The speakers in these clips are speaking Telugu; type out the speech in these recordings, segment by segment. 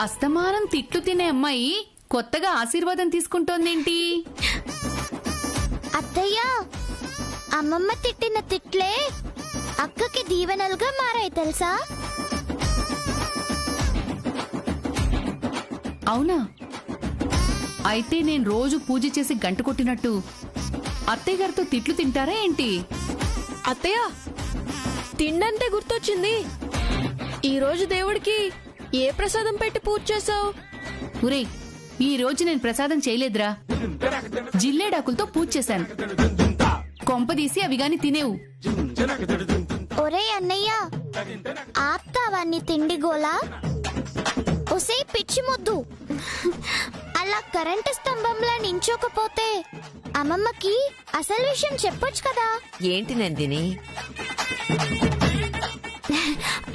అస్తమానం తిట్లు తినే అమ్మాయి కొత్తగా ఆశీర్వాదం తీసుకుంటోందేంటి? అత్తయ్య, అమ్మమ్మ తిట్టిన తిట్లే అక్కకి దీవెనలుగా మారాయి తెలుసా? అవునా? అయితే నేను రోజు పూజ చేసి గంట కొట్టినట్టు అత్తయ్య గారితో తిట్లు తింటారా ఏంటి? అత్తయ్య, తిండంటే గుర్తొచ్చింది. ఈ రోజు దేవుడికి ఏ ప్రసాదం పెట్టి పూజ చేసావు? ఒరే, ఈ రోజు నేను ప్రసాదం చేయలేదురా, జిల్లేడాకులతో పూజ చేశాను. కొంపదీసి అవి గాని తినేవు. ఒరే అన్నయ్య, ఆప్తావాన్ని తిండి గోలా. ఒసే పిచ్చి మొద్దు, అలా కరెంటు స్తంభంలా నించోకపోతే అమ్మమ్మకి అసలు విషయం చెప్పొచ్చు కదా. ఏంటి నందిని?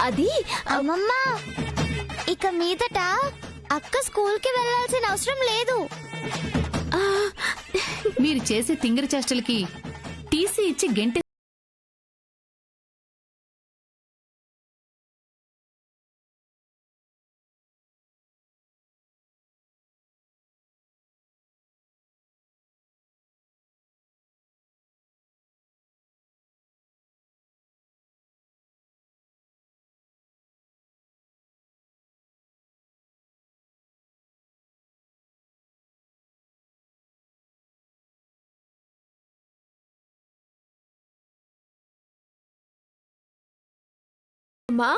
అది అమ్మమ్మ, ఇక మీదట అక్క స్కూల్ కి వెళ్లాల్సిన అవసరం లేదు. మీరు చేసే తింగర చేష్టలకి టీసీ ఇచ్చి గంటె. అమ్మా,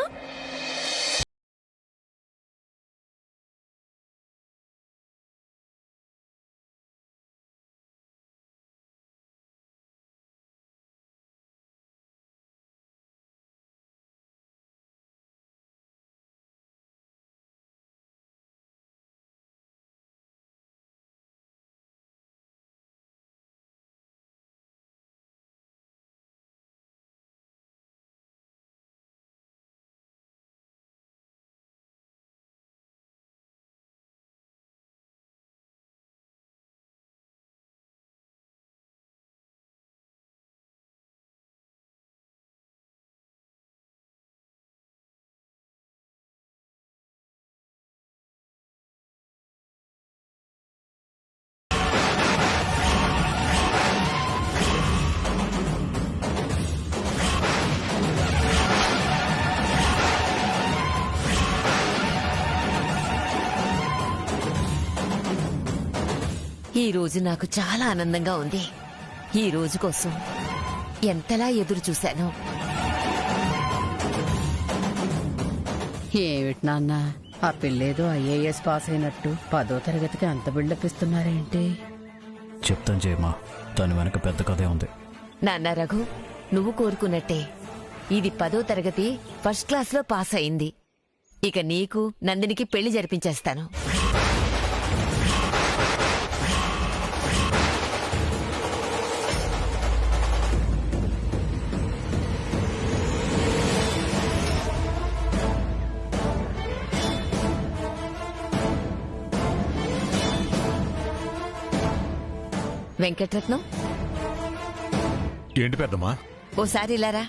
ఈ రోజు నాకు చాలా ఆనందంగా ఉంది. ఈ రోజు కోసం ఎంతలా ఎదురు చూశాను. ఏమిటి నాన్న, ఆ పిల్లేదో ఐఏఎస్ పాస్ అయినట్టు 10వ తరగతికి అంత బిల్డప్ ఇస్తున్నారేంటి? చెప్తాను జయమ్మా, దాని వెనక పెద్ద కథే ఉంది. నాన్న రఘు, నువ్వు కోరుకున్నట్టే ఇది 10వ తరగతి ఫస్ట్ క్లాస్ లో పాస్ అయింది. ఇక నీకు నందినికి పెళ్లి జరిపించేస్తాను. వెంకట్రత్నం, ఏంటి పెద్దమ్మా? ఓసారి ఇలారా.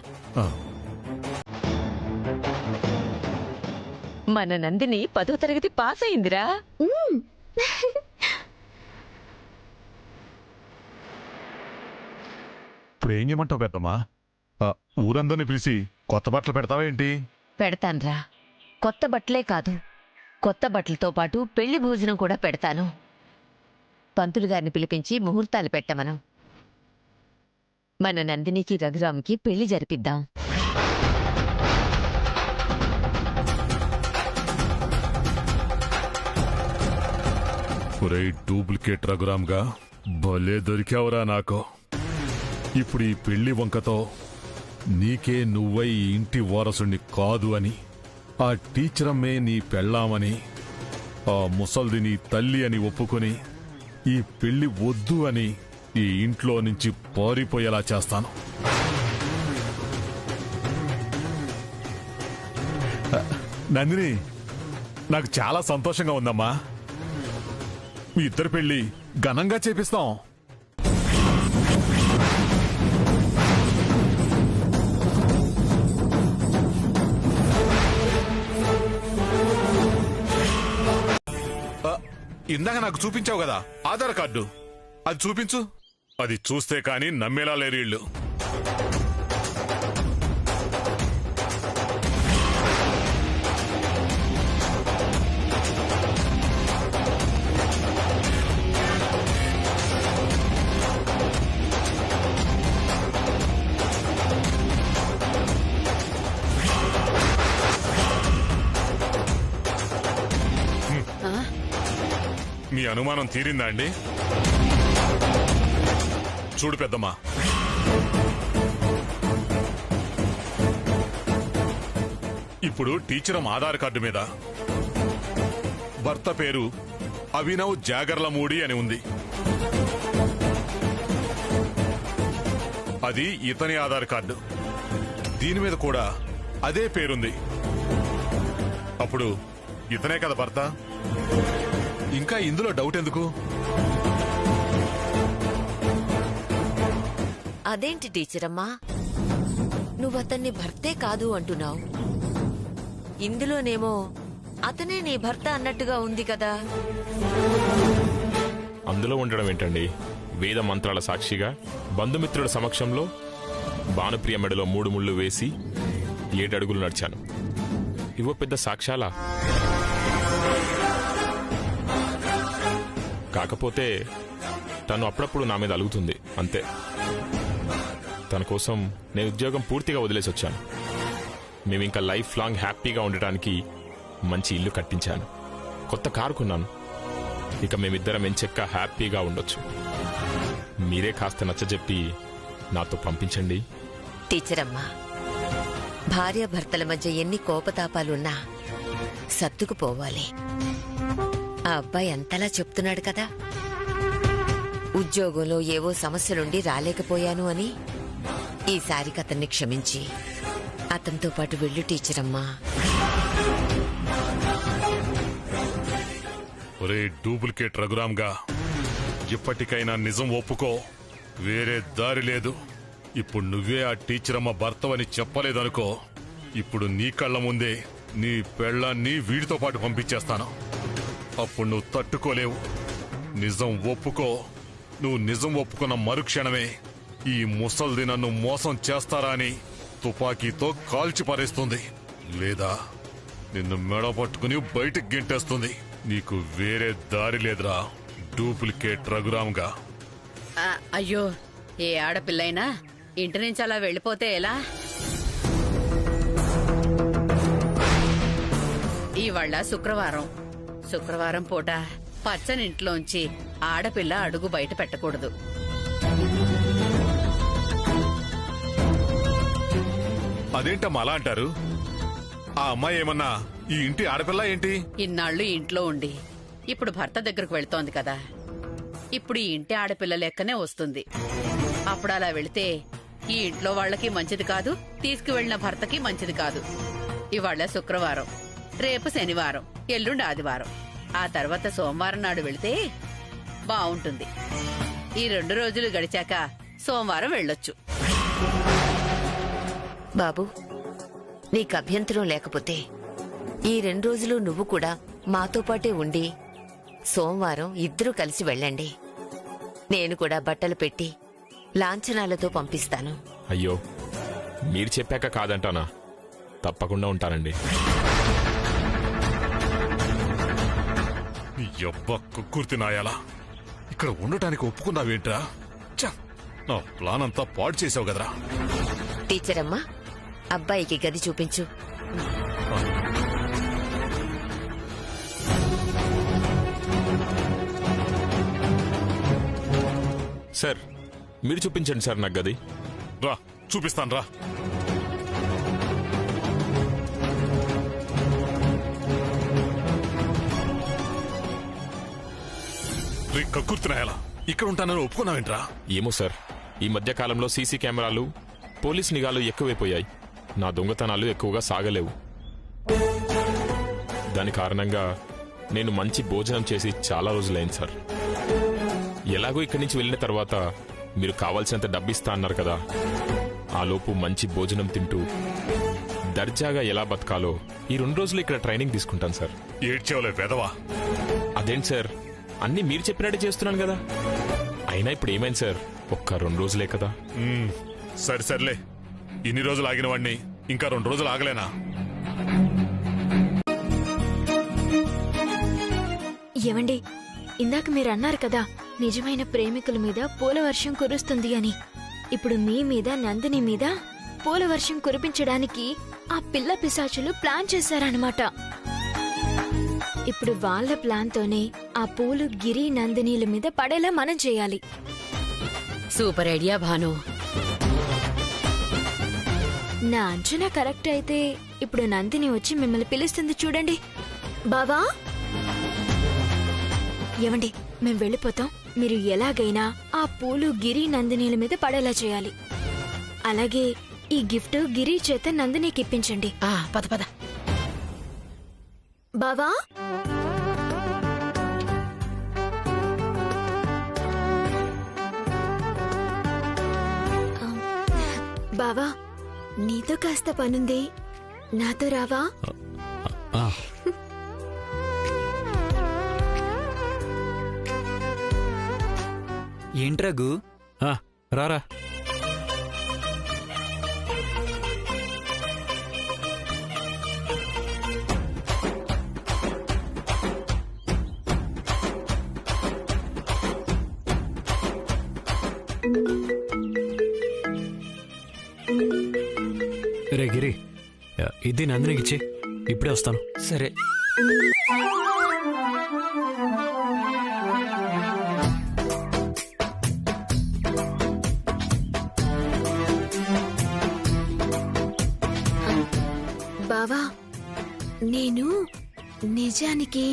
మన నందిని 10వ తరగతి పాస్ అయిందిరా. ఇప్పుడు ఏం చేయమంటావు పెద్దమ్మా? ఊరందరిని పిలిచి కొత్త బట్టలు పెడతావా ఏంటి? పెడతాన్రా. కొత్త బట్టలే కాదు, కొత్త బట్టలతో పాటు పెళ్లి భోజనం కూడా పెడతాను. పంతులు గారిని పిలిపించి ముహూర్తాలు పెట్టమనం. మన నందినికి రఘురామ్కి పెళ్లి జరిపిద్దాం. డూప్లికేట్ రఘురామ్గా భలే దొరికావురా నాకు. ఇప్పుడు ఈ పెళ్లి వంకతో నీకే నువ్వై ఇంటి వారసుని కాదు అని, ఆ టీచరమ్మే నీ పెళ్ళామని, ఆ ముసల్ది నీ తల్లి అని ఒప్పుకొని ఈ పెళ్లి వద్దు అని ఈ ఇంట్లో నుంచి పారిపోయేలా చేస్తాను. నందిని, నాకు చాలా సంతోషంగా ఉందమ్మా. మీ ఇద్దరు పెళ్లి ఘనంగా చేపిస్తాం. ఇందాక నాకు చూపించావు కదా ఆధార్ కార్డు, అది చూపించు. అది చూస్తే కాని నమ్మేలా లేరు వీళ్ళు. మీ అనుమానం తీరిందా అండి? చూడు పెద్దమ్మా, ఇప్పుడు టీచరం ఆధార్ కార్డు మీద భర్త పేరు అభినవ్ జాగర్లమూడి అని ఉంది. అది ఇతని ఆధార్ కార్డు, దీని మీద కూడా అదే పేరుంది. అప్పుడు ఇతనే కదా భర్త. ఇంకా ఇందులో డౌట్ ఎందుకు? అదేంటి టీచరమ్మా, నువ్వతన్ని భర్తే కాదు అంటున్నావు? ఇందులోనేమో అతనే నీ భర్త అన్నట్టుగా ఉంది కదా. అందులో ఉండడం ఏంటండి? వేద మంత్రాల సాక్షిగా బంధుమిత్రుల సమక్షంలో భానుప్రియ మెడలో 3 ముళ్ళు వేసి 7 అడుగులు నడిచాను. ఇవో పెద్ద సాక్ష్యాలా? కాకపోతే తను అప్పుడప్పుడు నా మీద అలుగుతుంది అంతే. తన కోసం నేను ఉద్యోగం పూర్తిగా వదిలేసి వచ్చాను. మేమింకా లైఫ్ లాంగ్ హ్యాపీగా ఉండటానికి మంచి ఇల్లు కట్టించాను, కొత్త కారు కొన్నాను. ఇక మేమిద్దరం ఎంచెక్క హ్యాపీగా ఉండొచ్చు. మీరే కాస్త నచ్చజెప్పి నాతో పంపించండి. టీచరమ్మా, భార్యాభర్తల మధ్య ఎన్ని కోపతాపాలున్నా సర్దుకుపోవాలి. ఆ అబ్బాయి అంతలా చెప్తున్నాడు కదా, ఉద్యోగంలో ఏవో సమస్యలుండి రాలేకపోయాను అని. ఈసారికి అతన్ని క్షమించి అతనితో పాటు వెళ్ళు టీచరమ్మా. ఒరే డూప్లికేట్ రఘురామ్గా, ఇప్పటికైనా నిజం ఒప్పుకో, వేరే దారి లేదు. ఇప్పుడు నువ్వే ఆ టీచరమ్మ భర్తవని చెప్పలేదనుకో, ఇప్పుడు నీ కళ్ళ ముందే నీ పెళ్ళాన్ని వీడితో పాటు పంపించేస్తాను. అప్పుడు నువ్వు తట్టుకోలేవు. నిజం ఒప్పుకో. నువ్వు నిజం ఒప్పుకున్న మరుక్షణమే ఈ ముసల్ది నన్ను మోసం చేస్తారా అని తుపాకీతో కాల్చి పారేస్తుంది, లేదా నిన్ను మెడ పట్టుకుని బయటికి గెంటేస్తుంది. నీకు వేరే దారి లేదురా డూప్లికేట్ రఘురామ్గా. అయ్యో, ఏ ఆడపిల్లైనా ఇంటి నుంచి అలా వెళ్ళిపోతే ఎలా? ఇవాళ శుక్రవారం పూట పచ్చని ఇంట్లోంచి ఆడపిల్ల అడుగు బయట పెట్టకూడదు. అదేంటమ్మా అలా అంటారు? ఆ అమ్మాయి ఏమన్నా ఈ ఇంటి ఆడపిల్ల ఏంటి? ఇన్నాళ్లు ఇంట్లో ఉండి ఇప్పుడు భర్త దగ్గరకు వెళ్తోంది కదా, ఇప్పుడు ఈ ఇంటి ఆడపిల్ల లెక్కనే వస్తుంది. అప్పుడు అలా వెళితే ఈ ఇంట్లో వాళ్ళకి మంచిది కాదు, తీసుకువెళ్లిన భర్తకి మంచిది కాదు. ఇవాళ శుక్రవారం, రేపు శనివారం, ఎల్లుండి ఆదివారం, ఆ తర్వాత సోమవారం నాడు వెళితే బావుంటుంది. ఈ 2 రోజులు గడిచాక సోమవారం వెళ్ళొచ్చు. బాబు, నీకు అభ్యంతరం లేకపోతే ఈ 2 రోజులు నువ్వు కూడా మాతో పాటే ఉండి సోమవారం ఇద్దరూ కలిసి వెళ్ళండి. నేను కూడా బట్టలు పెట్టి లాంఛనాలతో పంపిస్తాను. అయ్యో, మీరు చెప్పాక కాదంటానా? తప్పకుండా ఉంటానండి. కుర్తి నాయాలా, ఇక్కడ ఉండటానికి ఒప్పుకున్నావేంట్రా? నా ప్లాన్ అంతా పాడు చేసావు కదరా. టీచరమ్మా, అబ్బాయికి గది చూపించు. సార్, మీరు చూపించండి సార్ నాకు గది. రా చూపిస్తాను రా. కక్కుర్తినాయాలా, ఇక్కడ ఉంటానని ఒప్పుకున్నావేంట్రా? ఏమో సార్, ఈ మధ్య కాలంలో సీసీ కెమెరాలు, పోలీస్ నిఘాలు ఎక్కువైపోయాయి. నా దొంగతనాలు ఎక్కువగా సాగలేవు. దాని కారణంగా నేను మంచి భోజనం చేసి చాలా రోజులైంది సార్. ఎలాగో ఇక్కడి నుంచి వెళ్ళిన తర్వాత మీరు కావాల్సినంత డబ్బిస్తా అన్నారు కదా, ఆలోపు మంచి భోజనం తింటూ దర్జాగా ఎలా బతకాలో ఈ 2 రోజులు ఇక్కడ ట్రైనింగ్ తీసుకుంటాను సార్. ఏడ్చేవలే పెదవా. అదేంటి సార్, అన్నీ మీరు చెప్పినట్టే చేస్తున్నాను కదా. అయినా ఇప్పుడు ఏమైంది సార్, ఒక్క 2 రోజులే కదా. సర్లే, ఇన్ని రోజులు ఆగిన వాడిని ఇంకా 2 రోజులు ఆగలేనా? ఏమండి, ఇందాక మీరు అన్నారు కదా నిజమైన ప్రేమికుల మీద పూల వర్షం కురుస్తుంది అని. ఇప్పుడు మీ మీద నందిని మీద పూల వర్షం కురిపించడానికి ఆ పిల్ల పిశాచులు ప్లాన్ చేశారన్నమాట. ఇప్పుడు వాళ్ళ ప్లాన్తోనే ఆ పూలు గిరి నందినీల మీద పడేలా మనం చేయాలి. Super idea Bhanu. నా అంచనా కరెక్ట్ అయితే ఇప్పుడు నందిని వచ్చి మిమ్మల్ని పిలుస్తుంది చూడండి. బావా, ఏమండి, మేం వెళ్ళిపోతాం. మీరు ఎలాగైనా ఆ పూలు గిరి నందినీల మీద పడేలా చేయాలి. అలాగే ఈ గిఫ్ట్ గిరి చేత నందినికి ఇప్పించండి. పద పద. బావా, బావా, నీతో కాస్త పనుంది, నాతో రావా? ఏంట్రఘు? రారా. రే గిరి, ఇది నందినికి ఇచ్చి ఇప్పుడే వస్తాను. సరే. బావా, నేను నిజానికి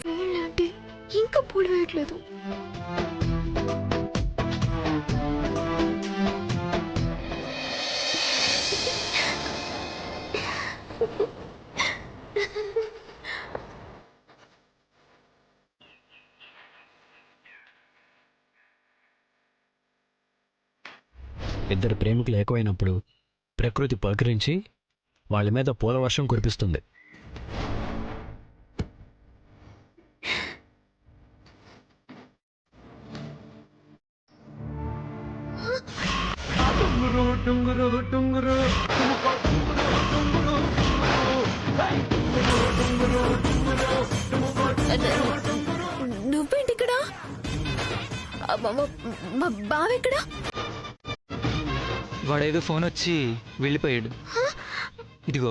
వేళ్ళంటే ఇంకా పూలు వేయట్లేదు. ఇద్దరు ప్రేమికులు ఏకమైనప్పుడు ప్రకృతి పలకరించి వాళ్ళ మీద పూల వర్షం కురిపిస్తుంది. నువ్వేంటి ఇక్కడ? మా బావెక్కడా? వాడేదో ఫోన్ వచ్చి వెళ్ళిపోయాడు. ఇదిగో.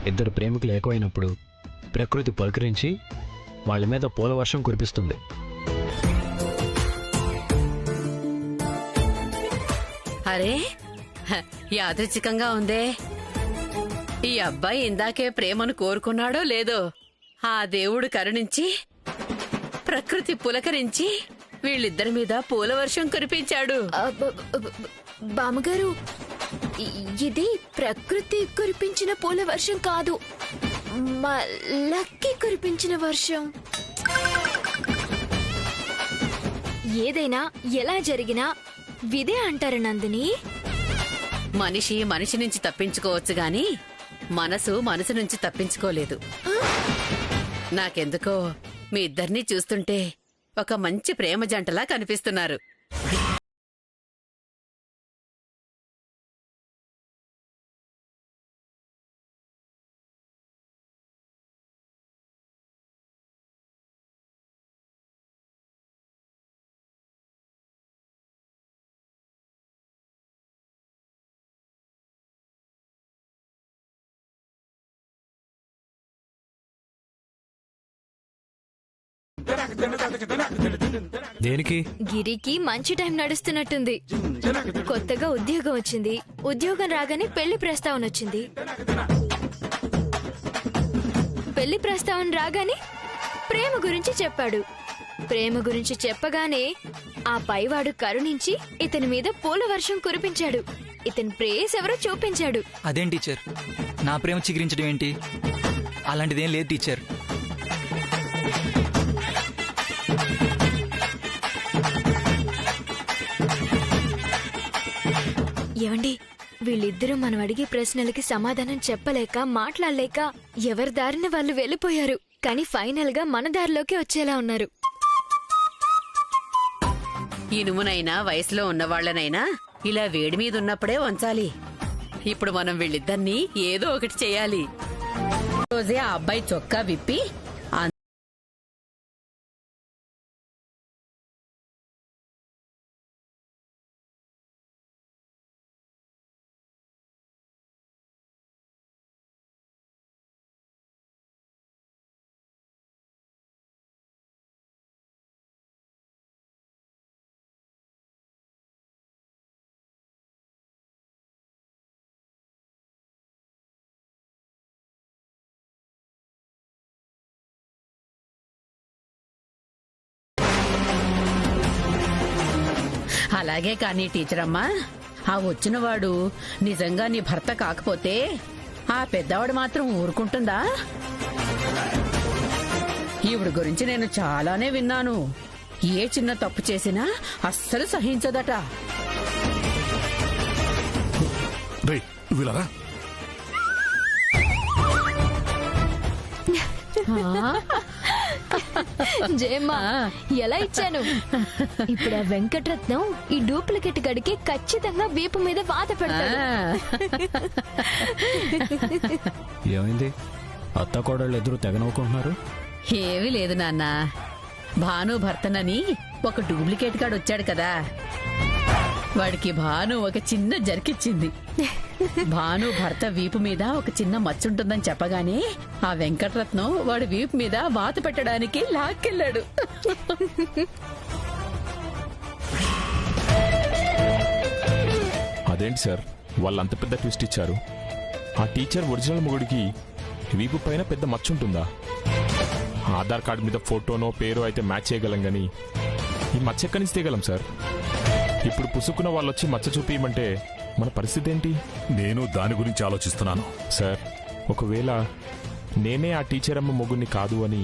ఇద్దరు ప్రేమికులు ఏకమైనప్పుడు ప్రకృతి పలకరించి వాళ్ళ మీద పూల వర్షం కురిపిస్తుంది. అరే, యాదృచ్ఛికంగా ఉందే. ఈ అబ్బాయి ఇందాకే ప్రేమను కోరుకున్నాడో లేదో ఆ దేవుడు కరుణించి ప్రకృతి పులకరించి వీళ్ళిద్దరి మీద పూల వర్షం కురిపించాడు. బామ్మగారు, ఇది ప్రకృతి కురిపించిన పూల వర్షం కాదు, మా లక్కీ కురిపించిన వర్షం. ఏదైనా ఎలా జరిగినా విదే అంటారు నందిని. మనిషి మనిషి నుంచి తప్పించుకోవచ్చు గాని మనసు మనసు నుంచి తప్పించుకోలేదు. నాకెందుకో మీ ఇద్దరినీ చూస్తుంటే ఒక మంచి ప్రేమ జంటలా కనిపిస్తున్నారు. దేనికి? గిరికి మంచి టైం నడుస్తున్నట్టుంది. కొత్తగా ఉద్యోగం వచ్చింది. ఉద్యోగం రాగానే పెళ్లి ప్రస్తావన వచ్చింది. పెళ్లి ప్రస్తావన రాగానే ప్రేమ గురించి చెప్పాడు. ప్రేమ గురించి చెప్పగానే ఆ పైవాడు కరుణించి ఇతని మీద పూల వర్షం కురిపించాడు. ఇతని ప్రేయస్ ఎవరో చూపించాడు. అదేం టీచర్, నా ప్రేమ చిగురించడం ఏంటి? అలాంటిదేం లేదు టీచర్. ఏవండి, వీళ్ళిద్దరూ మనం అడిగే ప్రశ్నలకి సమాధానం చెప్పలేక మాట్లాడలేక ఎవరి దారిన వాళ్ళు వెళ్ళిపోయారు. కానీ ఫైనల్ గా మన దారిలోకి వచ్చేలా ఉన్నారు. ఇనుమునైనా వయసులో ఉన్నవాళ్లనైనా ఇలా వేడి మీద ఉన్నప్పుడే వంచాలి. ఇప్పుడు మనం వీళ్ళిద్దరినీ ఏదో ఒకటి చేయాలి. రోజే ఆ అబ్బాయి చొక్కా విప్పి అలాగే కానీ టీచర్ అమ్మా, ఆ వచ్చినవాడు నిజంగా నీ భర్త కాకపోతే ఆ పెద్దవాడు మాత్రం ఊరుకుంటుందా? ఈవిడ గురించి నేను చాలానే విన్నాను. ఏ చిన్న తప్పు చేసినా అస్సలు సహించదట. రేయ్, వీళ్ళరా జయమ్మా, ఎలా ఇచ్చాను? ఇప్పుడు ఆ వెంకటరత్నం ఈ డూప్లికేట్ గడికి ఖచ్చితంగా వీపు మీద వాత పెడతాడు. ఏమైంది? అత్త కోడళ్ళు ఎదురు తెగ నవ్వుకుంటున్నారు. ఏమీ లేదు నాన్న, భాను భర్తనని ఒక డూప్లికేట్ గాడు వచ్చాడు కదా, వాడికి భాను ఒక చిన్న జరికిచ్చింది. భాను భర్త వీపు మీద ఒక చిన్న మచ్చుంటుందని చెప్పగానే ఆ వెంకటరత్నం వాడి వీపు మీద వాత పెట్టడానికి లాక్కెళ్ళాడు. అదేంటి సార్, వాళ్ళంత పెద్ద ట్విస్ట్ ఇచ్చారు? ఆ టీచర్ ఒరిజినల్ మొగుడికి వీపు పైన పెద్ద మచ్చుంటుందా? ఆధార్ కార్డు మీద ఫోటోనో పేరో అయితే మ్యాచ్ చేయగలం గాని ఈ మచ్చ ఎక్కడి నుంచి తీయగలం సార్? ఇప్పుడు పుసుక్కున్న వాళ్ళు వచ్చి మచ్చ చూపించమంటే మన పరిస్థితి ఏంటి? నేను దాని గురించి ఆలోచిస్తున్నాను. సార్, ఒకవేళ నేనే ఆ టీచర్ అమ్మ మొగుడిని కాదు అని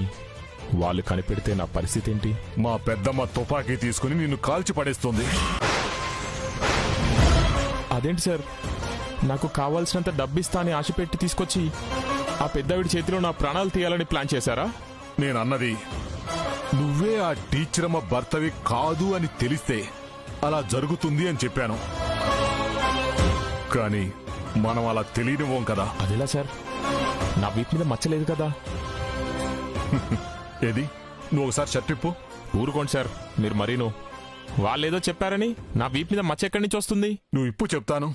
వాళ్ళు కనిపెడితే నా పరిస్థితి ఏంటి? మా పెద్దమ్మ తుపాకీ తీసుకుని నిన్ను కాల్చి పడేస్తుంది. అదేంటి సార్, నాకు కావాల్సినంత డబ్బిస్తా అని ఆశ పెట్టి తీసుకొచ్చి ఆ పెద్దవిడి చేతిలో నా ప్రాణాలు తీయాలని ప్లాన్ చేశారా? నేనన్నది నువ్వే ఆ టీచరమ్మ భర్తవి కాదు అని తెలిస్తే అలా జరుగుతుంది అని చెప్పాను. కానీ మనం అలా తెలియనివ్వం కదా. అదేలా సార్? నా వీపు మీద మచ్చలేదు కదా. ఏది, నువ్వు ఒకసారి షర్ట్ ఇప్పు. ఊరుకోండి సార్, మీరు మరీను. వాళ్ళేదో చెప్పారని నా వీపు మీద మచ్చ ఎక్కడి నుంచి వస్తుంది? నువ్వు ఇప్పు, చెప్తాను.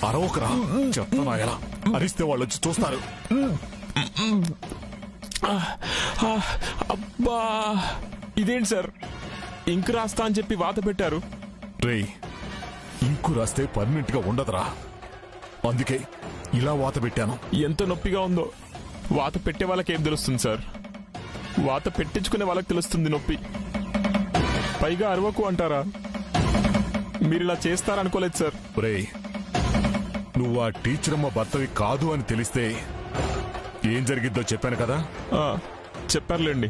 అరవకరా, చెప్తానా? ఎలా అరిస్తే వాళ్ళు వచ్చి చూస్తారు. అబ్బా, ఇదేంటి సార్, ఇంకు రాస్తా అని చెప్పి వాత పెట్టారు. రే, ఇంకు రాస్తే పర్మనెంట్ గా ఉండదురా, అందుకే ఇలా వాత పెట్టాను. ఎంత నొప్పిగా ఉందో వాత పెట్టే వాళ్ళకి ఏం తెలుస్తుంది సార్? వాత పెట్టించుకునే వాళ్ళకి తెలుస్తుంది నొప్పి. పైగా అరవకు అంటారా? మీరిలా చేస్తారనుకోలేదు సార్. రే, నువ్వు ఆ టీచరమ్మ భర్తవి కాదు అని తెలిస్తే ఏం జరిగిద్దో చెప్పాను కదా. చెప్పారులేండి,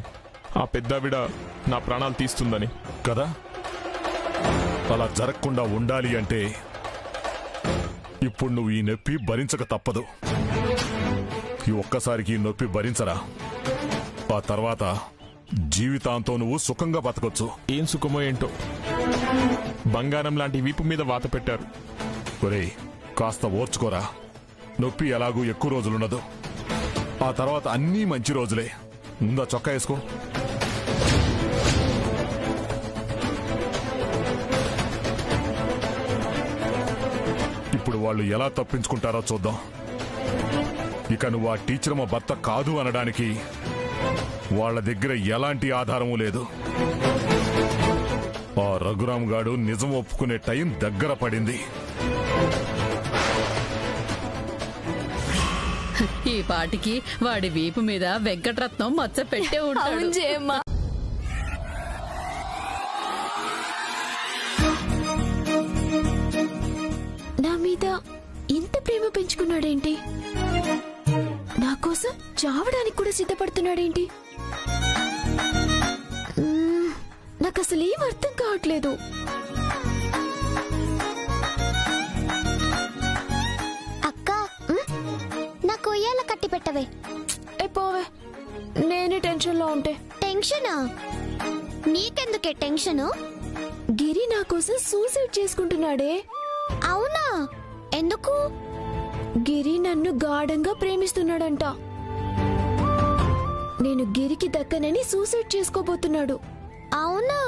ఆ పెద్దావిడ నా ప్రాణాలు తీస్తుందని కదా. అలా జరగకుండా ఉండాలి అంటే ఇప్పుడు నువ్వు ఈ నొప్పి భరించక తప్పదు. ఈ ఒక్కసారికి ఈ నొప్పి భరించరా, ఆ తర్వాత జీవితాంతం నువ్వు సుఖంగా బతకొచ్చు. ఏం సుఖమో ఏంటో, బంగారం లాంటి వీపు మీద వాత పెట్టారు. ఒరేయ్, కాస్త ఓర్చుకోరా. నొప్పి ఎలాగూ ఎక్కువ రోజులుండదు. ఆ తర్వాత అన్నీ మంచి రోజులే. ముందా చొక్కా వేసుకో. ఇప్పుడు వాళ్ళు ఎలా తప్పించుకుంటారో చూద్దాం. ఇక నువ్వు ఆ టీచర్ మా భర్త కాదు అనడానికి వాళ్ళ దగ్గర ఎలాంటి ఆధారమూ లేదు. ఆ రఘురామ్ గాడు నిజం ఒప్పుకునే టైం దగ్గర పడింది. ఈ పాటికి వాడి వీపు మీద వెంకటరత్నం మచ్చ పెట్టే ఉంటాడు. నా మీద ఇంత ప్రేమ పెంచుకున్నాడేంటి? నా కోసం చావడానికి కూడా సిద్ధపడుతున్నాడేంటి? నాకు అసలు ఏం అర్థం కావట్లేదు. అక్క నాకు ఉయ్యాల కట్టి పెట్టవే. పోవే, నేనే టెన్షన్ లో ఉంటే. టెన్షనా? నీకెందుకే టెన్షను? గిరి నా కోసం సూసైడ్ చేసుకుంటున్నాడే. అవునా? ఎందుకు? గిరి నన్ను గాఢంగా ప్రేమిస్తున్నాడంట. నేను గిరికి దక్కనని సూసైడ్ చేసుకోబోతున్నాడు. అవునా?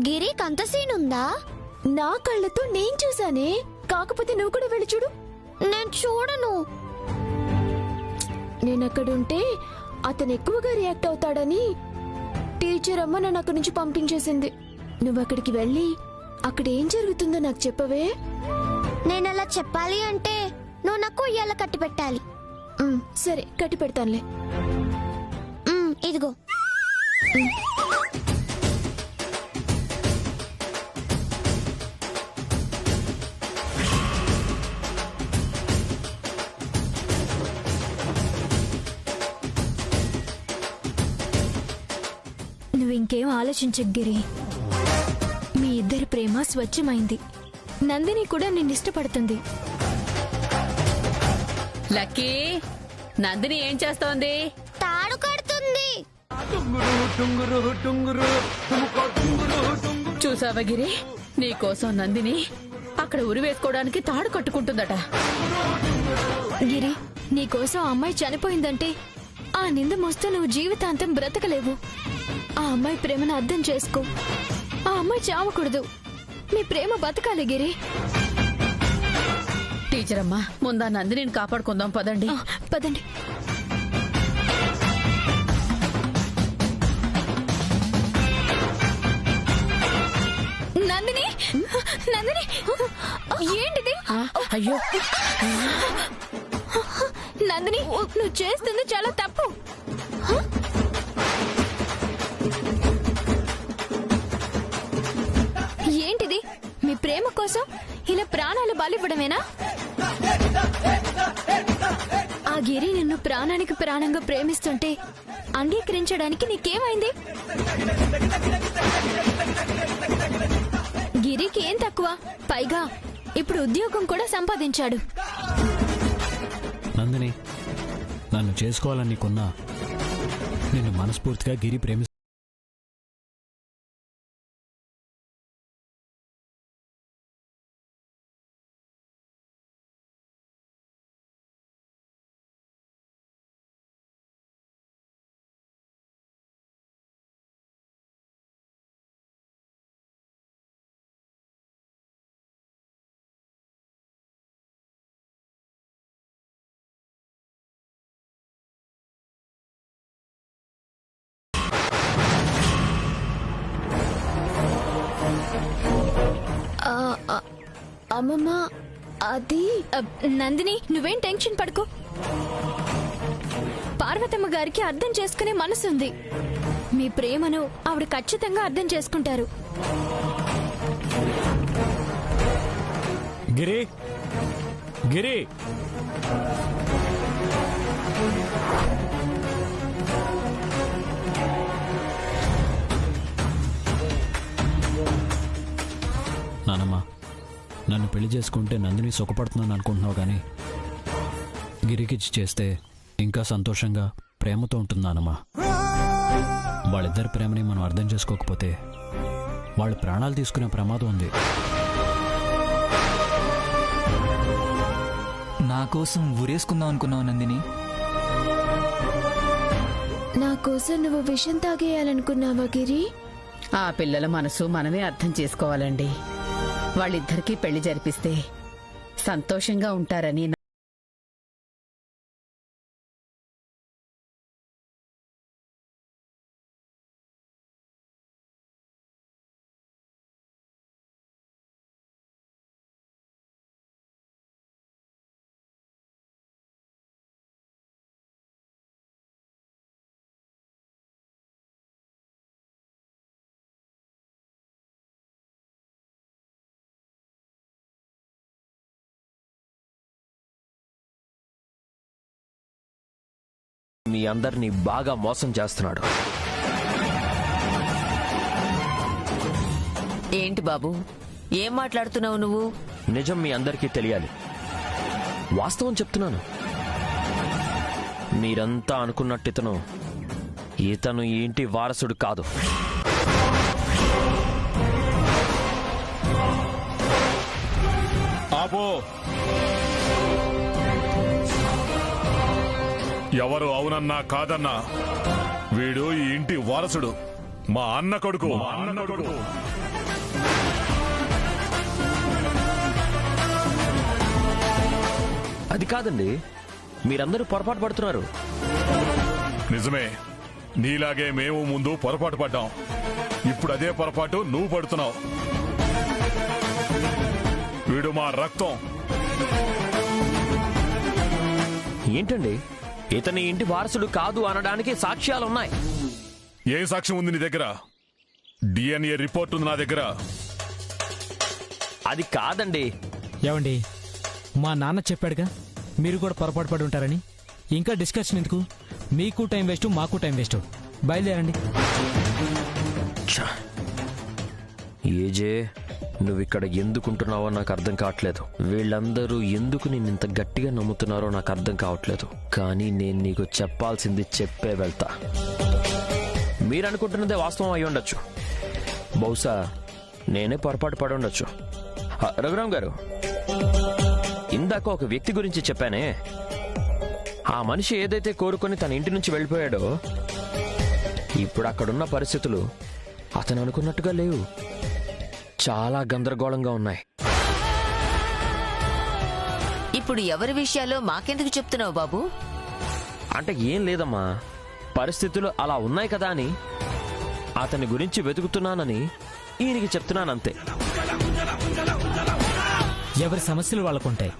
గిరికి అంత సీన్ ఉందా? నా కళ్ళతో నేను చూసానే. కాకపోతే నువ్వు కూడా వెళ్ళి చూడు. నేను చూడను. నేనక్కడుంటే అతను ఎక్కువగా రియాక్ట్ అవుతాడని టీచర్ అమ్మ నన్ను అక్కడి నుంచి పంపించేసింది. నువ్వు అక్కడికి వెళ్ళి అక్కడ ఏం జరుగుతుందో నాకు చెప్పవే. నేను అలా చెప్పాలి అంటే నువ్వు నాకు ఉయ్యాల కట్టి పెట్టాలి. సరే, కట్టి పెడతానులే. ఇదిగో. నువ్వు ఇంకేం ఆలోచించకు గిరి. మీ ఇద్దరి ప్రేమ స్వచ్ఛమైంది. నందిని కూడా నిన్ను ఇష్టపడుతుంది. లక్కీ, నందిని ఏం చేస్తోంది? తాడు కడుతుంది. చూసావా గిరి, నీకోసం నందిని అక్కడ ఉరి వేసుకోవడానికి తాడు కట్టుకుంటుందట. గిరి, నీకోసం ఆ అమ్మాయి చనిపోయిందంటే ఆ నింద మోస్తూ నువ్వు జీవితాంతం బ్రతకలేవు. ఆ అమ్మాయి ప్రేమను అర్థం చేసుకో. ఆ అమ్మాయి చావకూడదు. మీ ప్రేమ బతకాలి గిరి. టీచర్ అమ్మా, ముందా నందిని కాపాడుకుందాం. పదండి. పదండి. నందిని, నందిని, ఏంటిది? అయ్యో నందిని, నువ్వు చేస్తుంది చాలా తప్పు. ఏంటిది? మీ ప్రేమ కోసం ఇలా ప్రాణాలు బలివ్వడమేనా? ఆ గిరి నిన్ను ప్రాణానికి ప్రాణంగా ప్రేమిస్తుంటే అంగీకరించడానికి నీకేమైంది? గిరికి ఏం తక్కువ? పైగా ఇప్పుడు ఉద్యోగం కూడా సంపాదించాడు. నందిని, నన్ను చేసుకోవాలని నీకున్నా నిన్ను మనస్ఫూర్తిగా గిరి ప్రేమి. అమ్మమ్మ, అది నందిని, నువ్వేం టెన్షన్ పడుకో. పార్వతమ్మ గారికి అర్థం చేసుకునే మనసుంది. మీ ప్రేమను ఆవిడ ఖచ్చితంగా అర్థం చేసుకుంటారు. గిరి, గిరి, నానమ్మ, నన్ను పెళ్లి చేసుకుంటే నందిని సుఖపడుతున్నాను అనుకుంటున్నావు కానీ గిరికిచ్చి చేస్తే ఇంకా సంతోషంగా ప్రేమతో ఉంటుందానమ్మా. వాళ్ళిద్దరి ప్రేమని మనం అర్థం చేసుకోకపోతే వాళ్ళ ప్రాణాలు తీసుకునే ప్రమాదం ఉంది. నా కోసం ఊరేసుకుందాం అనుకున్నావు నందిని. నా కోసం నువ్వు విషం తాగేయాలనుకున్నావా గిరి? ఆ పిల్లల మనసు మనమే అర్థం చేసుకోవాలండి. వాళ్ళిద్దరికీ పెళ్లి జరిపిస్తే సంతోషంగా ఉంటారని మీ అందరినీ బాగా మోసం చేస్తున్నాడు. ఏంటి బాబు, ఏం మాట్లాడుతున్నావు నువ్వు? నిజం మీ అందరికీ తెలియాలి. వాస్తవం చెప్తున్నాను. మీరంతా అనుకున్నట్టు ఇతను ఈ ఇంటి వారసుడు కాదు. ఆపో! ఎవరు అవునన్నా కాదన్నా వీడు ఈ ఇంటి వారసుడు, మా అన్న కొడుకు. అది కాదండి, మీరందరూ పొరపాటు పడుతున్నారు. నిజమే, నీలాగే మేము ముందు పొరపాటు పడ్డాం. ఇప్పుడు అదే పొరపాటు నువ్వు పడుతున్నావు. వీడు మా రక్తం. ఏంటండి, ఇతని ఇంటి వారసుడు కాదు అనడానికి సాక్ష్యాలున్నాయి. ఏ సాక్ష్యం ఉంది నీ దగ్గర? డిఎన్ఏ రిపోర్ట్ ఉంది నా దగ్గర. అది కాదండి. ఏమండి, మా నాన్న చెప్పాడుగా మీరు కూడా పొరపాటు పడి ఉంటారని. ఇంకా డిస్కషన్ ఎందుకు? మీకు టైం వేస్ట్, మాకు టైం వేస్ట్. బయలుదేరండి. ఏజే, నువ్విక్కడ ఎందుకుంటున్నావో నాకు అర్థం కావట్లేదు. వీళ్ళందరూ ఎందుకు నేను ఇంత గట్టిగా నమ్ముతున్నారో నాకు అర్థం కావట్లేదు. కానీ నేను నీకు చెప్పాల్సింది చెప్పే వెళ్తా. మీరనుకుంటున్నదే వాస్తవం అయి ఉండొచ్చు. బహుశా నేనే పొరపాటు పడి ఉండొచ్చు. రఘురామ్ గారు, ఇందాక ఒక వ్యక్తి గురించి చెప్పానే, ఆ మనిషి ఏదైతే కోరుకొని తన ఇంటి నుంచి వెళ్ళిపోయాడో ఇప్పుడు అక్కడున్న పరిస్థితులు అతను అనుకున్నట్టుగా లేవు. చాలా గందరగోళంగా ఉన్నాయి. ఇప్పుడు ఎవరి విషయాల్లో మాకెందుకు చెప్తున్నావు బాబు? అంటే ఏం లేదమ్మా, పరిస్థితులు అలా ఉన్నాయి కదా అని అతని గురించి వెతుకుతున్నానని ఈయనకి చెప్తున్నానంతే. ఎవరి సమస్యలు వాళ్ళకుంటాయి.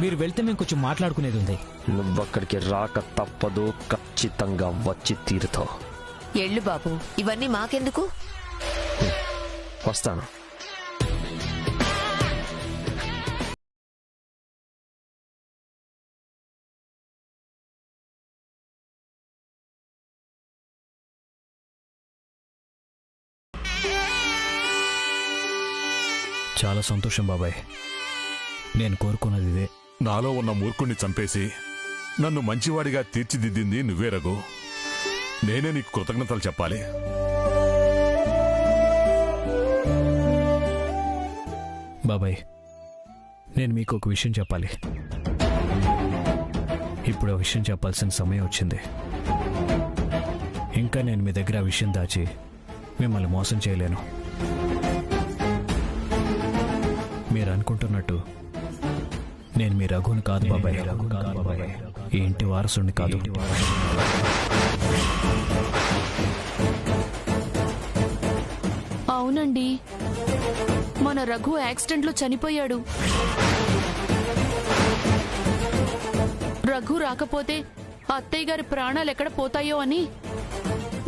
మీరు వెళ్తే మేము కొంచెం మాట్లాడుకునేది ఉంది. నువ్వక్కడికి రాక తప్పదు, ఖచ్చితంగా వచ్చి తీరుతావు. ఎళ్ళు బాబు, ఇవన్నీ మాకెందుకు? వస్తాను. చాలా సంతోషం బాబాయ్, నేను కోరుకున్నది ఇదే. నాలో ఉన్న మూర్ఖుణ్ణి చంపేసి నన్ను మంచివాడిగా తీర్చిదిద్దింది నువ్వే రఘు. నేనే నీకు కృతజ్ఞతలు చెప్పాలి. బాబాయ్, నేను మీకు ఒక విషయం చెప్పాలి. ఇప్పుడు ఆ విషయం చెప్పాల్సిన సమయం వచ్చింది. ఇంకా నేను మీ దగ్గర ఆ విషయం దాచి మిమ్మల్ని మోసం చేయలేను. మీరు అనుకుంటున్నట్టు నేను మీ రఘుని కాదు బాబాయ్. ఈ ఇంటి వారసుని కాదు. అవునండి, మన రఘు యాక్సిడెంట్లో చనిపోయాడు. రఘు రాకపోతే అత్తయ్య గారి ప్రాణాలు ఎక్కడ పోతాయో అని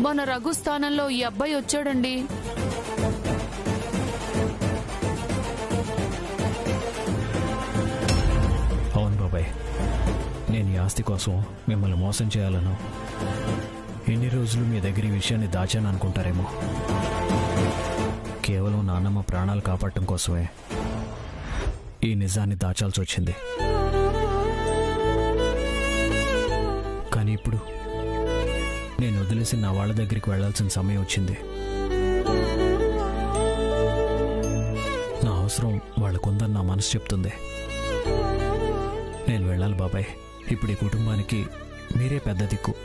మన రఘు స్థానంలో ఈ అబ్బాయి వచ్చాడండి. అవును బాబాయ్, నేను ఈ ఆస్తి కోసం మిమ్మల్ని మోసం చేయాలను ఎన్ని రోజులు మీ దగ్గర ఈ విషయాన్ని దాచాను అనుకుంటారేమో. కేవలం నాన్నమ్మ ప్రాణాలు కాపాడటం కోసమే ఈ నిజాన్ని దాచాల్సి వచ్చింది. కానీ ఇప్పుడు నేను వదిలేసి నా వాళ్ళ దగ్గరికి వెళ్లాల్సిన సమయం వచ్చింది. నా అవసరం వాళ్ళకుందని నా మనసు చెప్తుంది. నేను వెళ్ళాలి బాబాయ్. ఇప్పుడు ఈ కుటుంబానికి మీరే పెద్ద దిక్కు.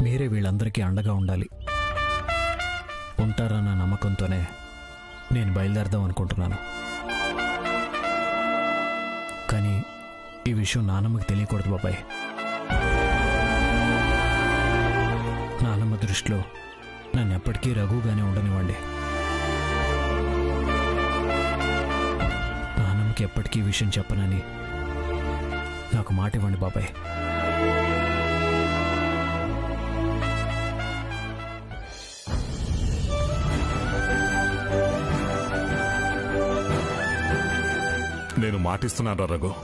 మీరే వీళ్ళందరికీ అండగా ఉండాలి. ఉంటారన్న నమ్మకంతోనే నేను బయలుదేరదాం అనుకుంటున్నాను. కానీ ఈ విషయం నానమ్మకి తెలియకూడదు బాబాయ్. నానమ్మ దృష్టిలో నన్ను ఎప్పటికీ రఘుగానే ఉండనివ్వండి. నానమ్మకి ఎప్పటికీ విషయం చెప్పనని నాకు మాట ఇవ్వండి బాబాయ్. నేను మాటిస్తున్నాను రఘు.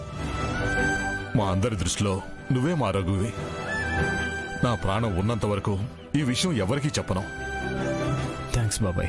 మా అందరి దృష్టిలో నువ్వే మా రఘువి. నా ప్రాణం ఉన్నంత వరకు ఈ విషయం ఎవరికీ చెప్పను. థ్యాంక్స్ బాబాయ్.